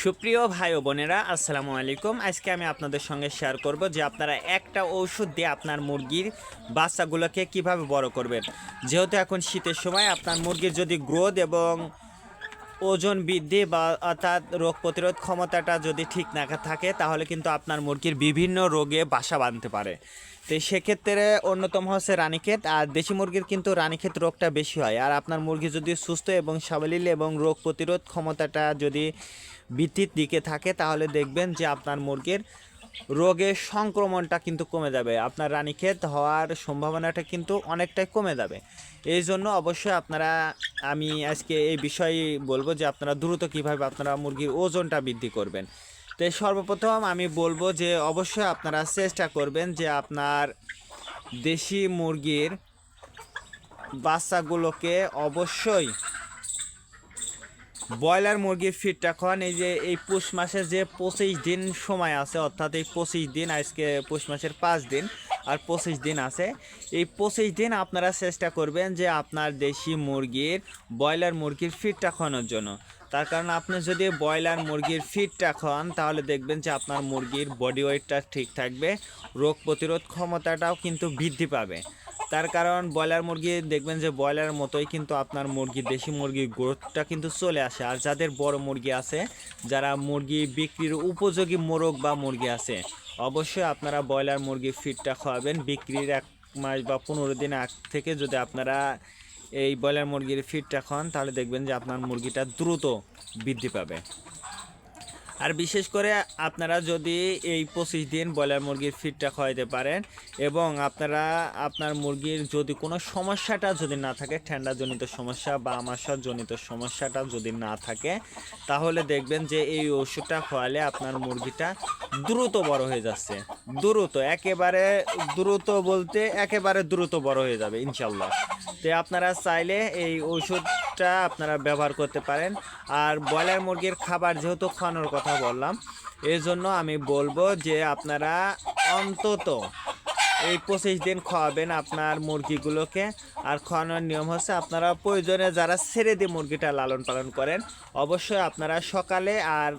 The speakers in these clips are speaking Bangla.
সুপ্রিয় ভাই ও বোনেরা, আসসালামু আলাইকুম। আজকে আমি আপনাদের সঙ্গে শেয়ার করব যে আপনারা একটা ঔষধ দিয়ে আপনার মুরগির বাচ্চাগুলোকে কিভাবে বড় করবেন। যেহেতু এখন শীতের সময় আপনার মুরগির যদি গ্রোথ এবং ওজন বৃদ্ধি বা অর্থাৎ রোগ প্রতিরোধ ক্ষমতাটা যদি ঠিক না থাকে, তাহলে কিন্তু আপনার মুরগির বিভিন্ন রোগে বাসা বাঁধতে পারে। তো সেক্ষেত্রে অন্যতম হচ্ছে রানীক্ষেত। আর দেশি মুরগির কিন্তু রানীক্ষেত রোগটা বেশি হয়। আর আপনার মুরগি যদি সুস্থ এবং সাবলীল এবং রোগ প্রতিরোধ ক্ষমতাটা যদি বৃদ্ধির দিকে থাকে, তাহলে দেখবেন যে আপনার মুরগির রোগের সংক্রমণটা কিন্তু কমে যাবে, আপনার রানীক্ষেত হওয়ার সম্ভাবনাটা কিন্তু অনেকটাই কমে যাবে। এই জন্য অবশ্যই আমি আজকে এই বিষয়ে বলবো যে আপনারা দ্রুত কীভাবে আপনারা মুরগির ওজনটা বৃদ্ধি করবেন। তো সর্বপ্রথম আমি বলবো যে অবশ্যই আপনারা চেষ্টা করবেন যে আপনার দেশি মুরগির বাচ্চাগুলোকে অবশ্যই ব্রয়লার মুরগির ফিডটা খাওয়ান। এই যে এই পৌষ মাসের যে 25 দিন সময় আছে, অর্থাৎ এই 25 দিন, আজকে পৌষ মাসের 5 দিন আর 25 দিন আছে। এই 25 দিন আপনারা চেষ্টা করবেন যে আপনার দেশি মুরগির ব্রয়লার মুরগির ফিডটা খাওয়ানোর জন্য। তার কারণ আপনি যদি ব্রয়লার মুরগির ফিডটা খাওয়ান, তাহলে দেখবেন যে আপনার মুরগির বডি ওয়েটটা ঠিক থাকবে, রোগ প্রতিরোধ ক্ষমতাটাও কিন্তু বৃদ্ধি পাবে। তার কারণ ব্রয়লার মুরগি দেখবেন যে ব্রয়লারের মতোই কিন্তু আপনার মুরগি দেশি মুরগির গ্রোথটা কিন্তু চলে আসে। আর যাদের বড় মুরগি আছে, যারা মুরগি বিক্রির উপযোগী মোরগ বা মুরগি আছে, অবশ্যই আপনারা ব্রয়লার মুরগির ফিডটা খাওয়াবেন। বিক্রির 1 মাস বা 15 দিন আগ থেকে যদি আপনারা এই ব্রয়লার মুরগির ফিডটা খান, তাহলে দেখবেন যে আপনার মুরগিটা দ্রুত বৃদ্ধি পাবে। আর বিশেষ করে আপনারা যদি এই 25 দিন ব্রয়লার মুরগির ফিডটা খাওয়াইতে পারেন এবং আপনারা আপনার মুরগির যদি কোনো সমস্যাটা যদি না থাকে, ঠান্ডাজনিত সমস্যা বা আমাশয়জনিত সমস্যাটা যদি না থাকে, তাহলে দেখবেন যে এই ওষুধটা খাওয়ালে আপনার মুরগিটা দ্রুত বড় হয়ে যাচ্ছে। একেবারে দ্রুত বলতে একেবারে দ্রুত বড় হয়ে যাবে ইনশাল্লাহ। তো আপনারা চাইলে এই ওষুধটা আপনারা ব্যবহার করতে পারেন। আর ব্রয়লার মুরগির খাবার যেহেতু খাওয়ানোর কথা বললাম, এই জন্য আমি বলবো যে আপনারা অন্তত এই 25 দিন খাওয়াবেন আপনার মুরগিগুলোকে। আর খাওয়ানোর নিয়ম হচ্ছে, আপনারা প্রয়োজনে যারা ছেড়ে দিয়ে মুরগিটা লালন পালন করেন, অবশ্যই আপনারা সকালে আর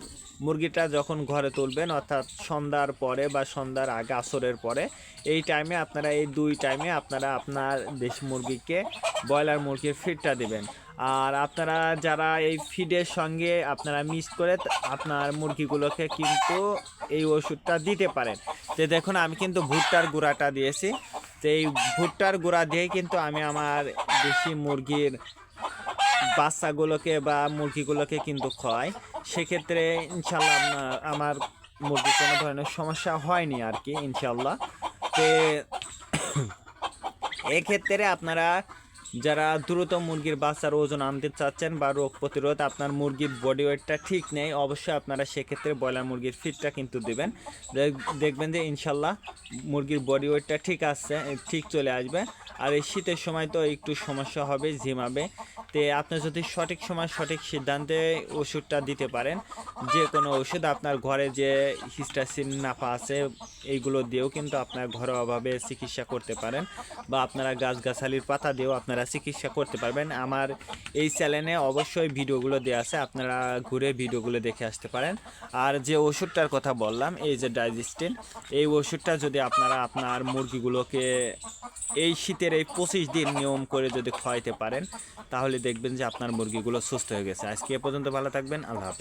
মুরগিটা যখন ঘরে তুলবেন, অর্থাৎ সন্ধ্যার পরে বা সন্ধ্যার আগে আসরের পরে, এই টাইমে আপনারা এই 2 টাইমে আপনারা আপনার দেশি মুরগিকে ব্রয়লার মুরগির ফিডটা দিবেন। আর আপনারা যারা এই ফিডের সঙ্গে আপনারা মিক্স করে আপনার মুরগিগুলোকে কিন্তু এই ওষুধটা দিতে পারেন। তো দেখুন, আমি কিন্তু ভুট্টার গুঁড়াটা দিয়েছি। তো এই ভুট্টার গুঁড়া দিয়ে কিন্তু আমি আমার দেশি মুরগির বাচ্চাগুলোকে বা মুরগিগুলোকে কিন্তু খাওয়াই। সেক্ষেত্রে ইনশাল্লাহ আমার মুরগির কোনো ধরনের সমস্যা হয়নি আর কি, ইনশাল্লাহ। তো এক্ষেত্রে আপনারা যারা দ্রুত মুরগির বাচ্চার ওজন আনতে চাচ্ছেন বা রোগ প্রতিরোধ, আপনার মুরগির বডি ওয়েটটা ঠিক নেই, অবশ্যই আপনারা সেক্ষেত্রে ব্রয়লার মুরগির ফিডটা কিন্তু দেবেন। দেখবেন যে ইনশাল্লাহ মুরগির বডি ওয়েটটা ঠিক চলে আসবে। আর এই শীতের সময় তো একটু সমস্যা হবে, ঝিমাবে। তো আপনি যদি সঠিক সময় সঠিক সিদ্ধান্তে ওষুধটা দিতে পারেন, যে কোনো ওষুধ আপনার ঘরে যে হিস্টাসিন নাফা আছে, এইগুলো দিয়েও কিন্তু আপনার ঘরোয়াভাবে চিকিৎসা করতে পারেন, বা আপনারা গাছগাছালির পাতা দিয়েও আপনারা চিকিৎসা করতে পারবেন। আমার এই চ্যানেলে অবশ্যই ভিডিওগুলো দেওয়া আছে, আপনারা ঘুরে ভিডিওগুলো দেখে আসতে পারেন। আর যে ওষুধটার কথা বললাম, এই যে ডাইজেস্টিন, এই ওষুধটা যদি আপনারা আপনার মুরগিগুলোকে এই শীতের এই 25 দিন নিয়ম করে যদি খাওয়াইতে পারেন, তাহলে দেখবেন যে আপনার মুরগিগুলো সুস্থ হয়ে গেছে। আজকে এ পর্যন্ত, ভালো থাকবেন, আল্লাহ হাফেজ।